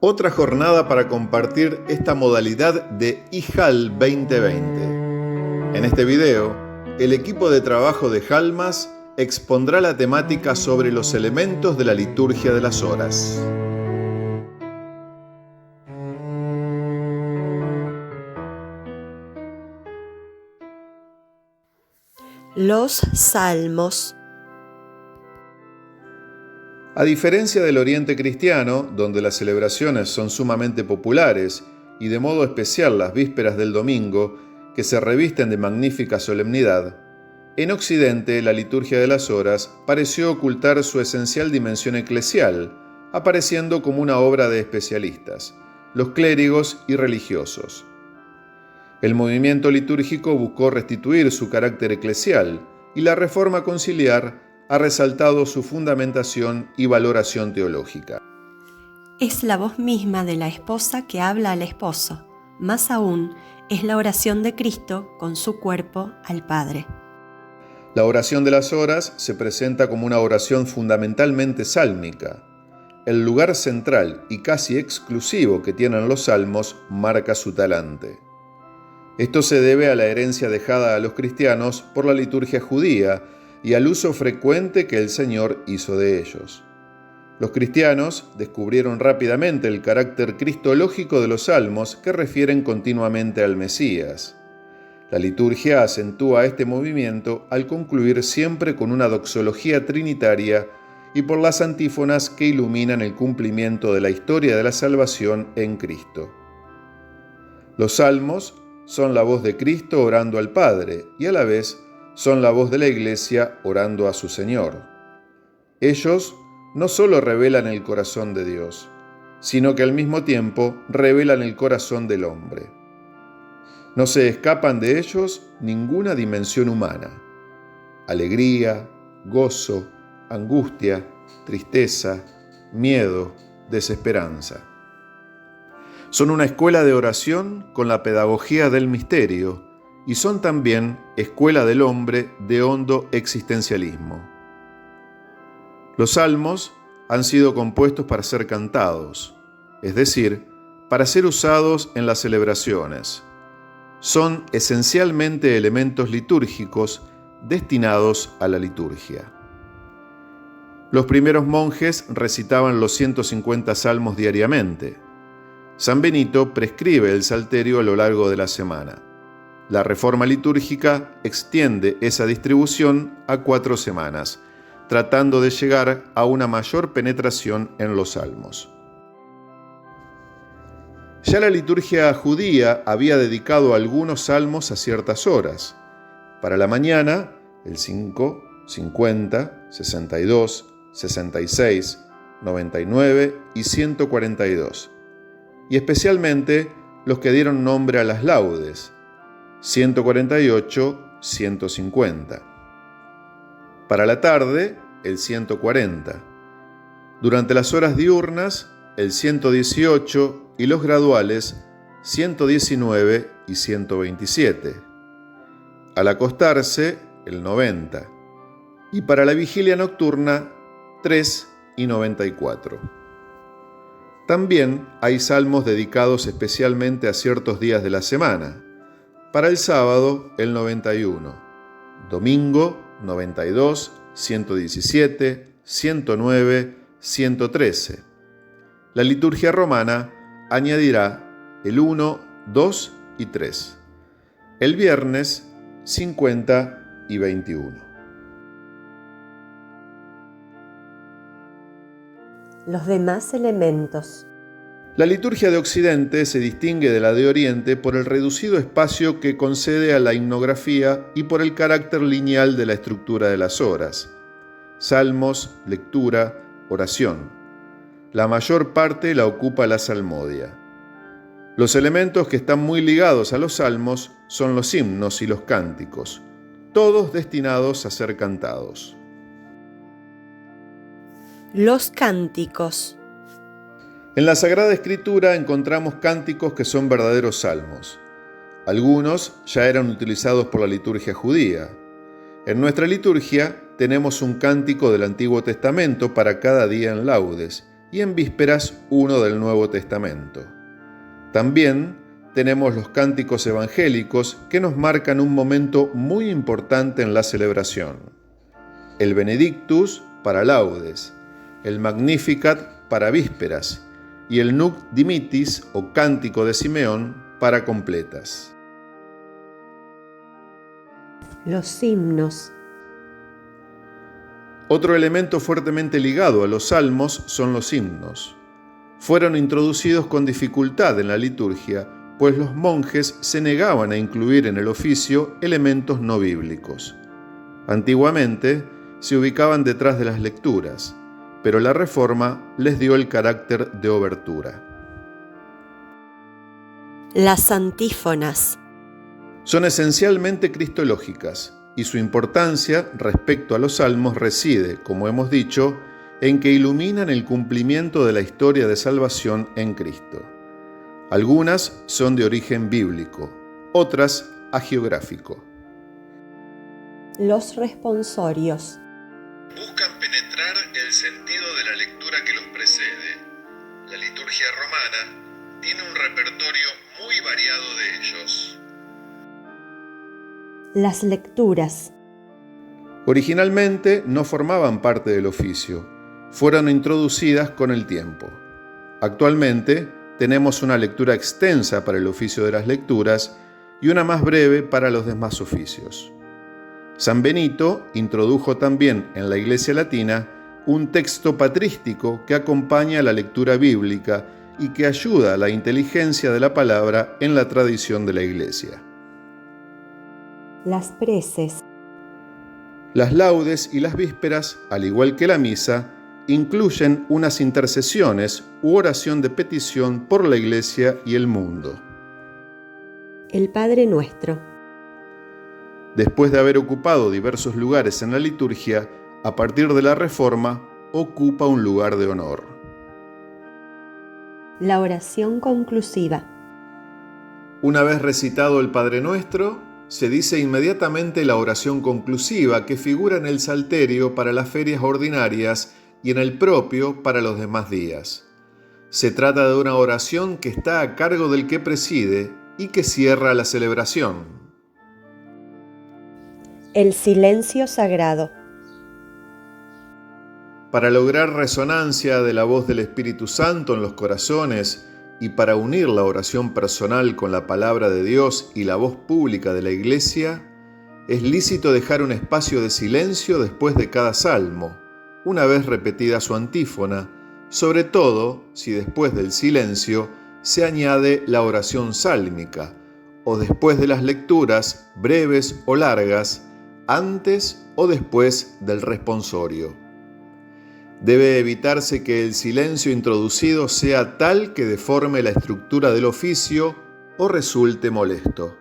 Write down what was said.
Otra jornada para compartir esta modalidad de IJAL 2020. En este video, el equipo de trabajo de Jalmas expondrá la temática sobre los elementos de la liturgia de las horas. Los Salmos. A diferencia del Oriente cristiano, donde las celebraciones son sumamente populares y de modo especial las vísperas del domingo, que se revisten de magnífica solemnidad, en Occidente la liturgia de las horas pareció ocultar su esencial dimensión eclesial, apareciendo como una obra de especialistas, los clérigos y religiosos. El movimiento litúrgico buscó restituir su carácter eclesial y la Reforma Conciliar ha resaltado su fundamentación y valoración teológica. Es la voz misma de la esposa que habla al esposo. Más aún, es la oración de Cristo con su cuerpo al Padre. La oración de las horas se presenta como una oración fundamentalmente sálmica. El lugar central y casi exclusivo que tienen los salmos marca su talante. Esto se debe a la herencia dejada a los cristianos por la liturgia judía y al uso frecuente que el Señor hizo de ellos. Los cristianos descubrieron rápidamente el carácter cristológico de los salmos que refieren continuamente al Mesías. La liturgia acentúa este movimiento al concluir siempre con una doxología trinitaria y por las antífonas que iluminan el cumplimiento de la historia de la salvación en Cristo. Los salmos son la voz de Cristo orando al Padre y a la vez son la voz de la Iglesia orando a su Señor. Ellos no solo revelan el corazón de Dios, sino que al mismo tiempo revelan el corazón del hombre. No se escapan de ellos ninguna dimensión humana: alegría, gozo, angustia, tristeza, miedo, desesperanza. Son una escuela de oración con la pedagogía del misterio y son también escuela del hombre de hondo existencialismo. Los salmos han sido compuestos para ser cantados, es decir, para ser usados en las celebraciones. Son esencialmente elementos litúrgicos destinados a la liturgia. Los primeros monjes recitaban los 150 salmos diariamente. San Benito prescribe el salterio a lo largo de la semana. La Reforma litúrgica extiende esa distribución a 4 semanas, tratando de llegar a una mayor penetración en los salmos. Ya la liturgia judía había dedicado algunos salmos a ciertas horas. Para la mañana, el 5, 50, 62, 66, 99 y 142. Y especialmente los que dieron nombre a las laudes, 148, 150. Para la tarde, el 140. Durante las horas diurnas, el 118 y los graduales, 119 y 127. Al acostarse, el 90. Y para la vigilia nocturna, 3 y 94. También hay salmos dedicados especialmente a ciertos días de la semana. Para el sábado, el 91. Domingo, 92, 117, 109, 113. La liturgia romana añadirá el 1, 2 y 3. El viernes, 50 y 21. Los demás elementos. La liturgia de Occidente se distingue de la de Oriente por el reducido espacio que concede a la himnografía y por el carácter lineal de la estructura de las horas. Salmos, lectura, oración. La mayor parte la ocupa la salmodia. Los elementos que están muy ligados a los salmos son los himnos y los cánticos, todos destinados a ser cantados. Los cánticos. En la Sagrada Escritura encontramos cánticos que son verdaderos salmos. Algunos ya eran utilizados por la liturgia judía. En nuestra liturgia tenemos un cántico del Antiguo Testamento para cada día en laudes, y en vísperas uno del Nuevo Testamento. También tenemos los cánticos evangélicos que nos marcan un momento muy importante en la celebración. El Benedictus para laudes, el Magnificat para vísperas y el Nunc Dimittis o Cántico de Simeón para completas. Los himnos. Otro elemento fuertemente ligado a los salmos son los himnos. Fueron introducidos con dificultad en la liturgia, pues los monjes se negaban a incluir en el oficio elementos no bíblicos. Antiguamente se ubicaban detrás de las lecturas, pero la Reforma les dio el carácter de obertura. Las antífonas. Son esencialmente cristológicas, y su importancia respecto a los salmos reside, como hemos dicho, en que iluminan el cumplimiento de la historia de salvación en Cristo. Algunas son de origen bíblico, otras hagiográfico. Los responsorios. Buscan penetrar el sentido de la lectura que los precede. La liturgia romana tiene un repertorio muy variado de ellos. Las lecturas. Originalmente no formaban parte del oficio, fueron introducidas con el tiempo. Actualmente tenemos una lectura extensa para el oficio de las lecturas y una más breve para los demás oficios. San Benito introdujo también en la Iglesia Latina un texto patrístico que acompaña la lectura bíblica y que ayuda a la inteligencia de la palabra en la tradición de la Iglesia. Las preces. Las laudes y las vísperas, al igual que la misa, incluyen unas intercesiones u oración de petición por la Iglesia y el mundo. El Padre Nuestro. Después de haber ocupado diversos lugares en la liturgia, a partir de la Reforma, ocupa un lugar de honor. La oración conclusiva. Una vez recitado el Padre Nuestro, se dice inmediatamente la oración conclusiva que figura en el Salterio para las ferias ordinarias y en el propio para los demás días. Se trata de una oración que está a cargo del que preside y que cierra la celebración. El silencio sagrado. Para lograr resonancia de la voz del Espíritu Santo en los corazones y para unir la oración personal con la palabra de Dios y la voz pública de la Iglesia, es lícito dejar un espacio de silencio después de cada salmo, una vez repetida su antífona, sobre todo si después del silencio se añade la oración sálmica, o después de las lecturas, breves o largas, antes o después del responsorio. Debe evitarse que el silencio introducido sea tal que deforme la estructura del oficio o resulte molesto.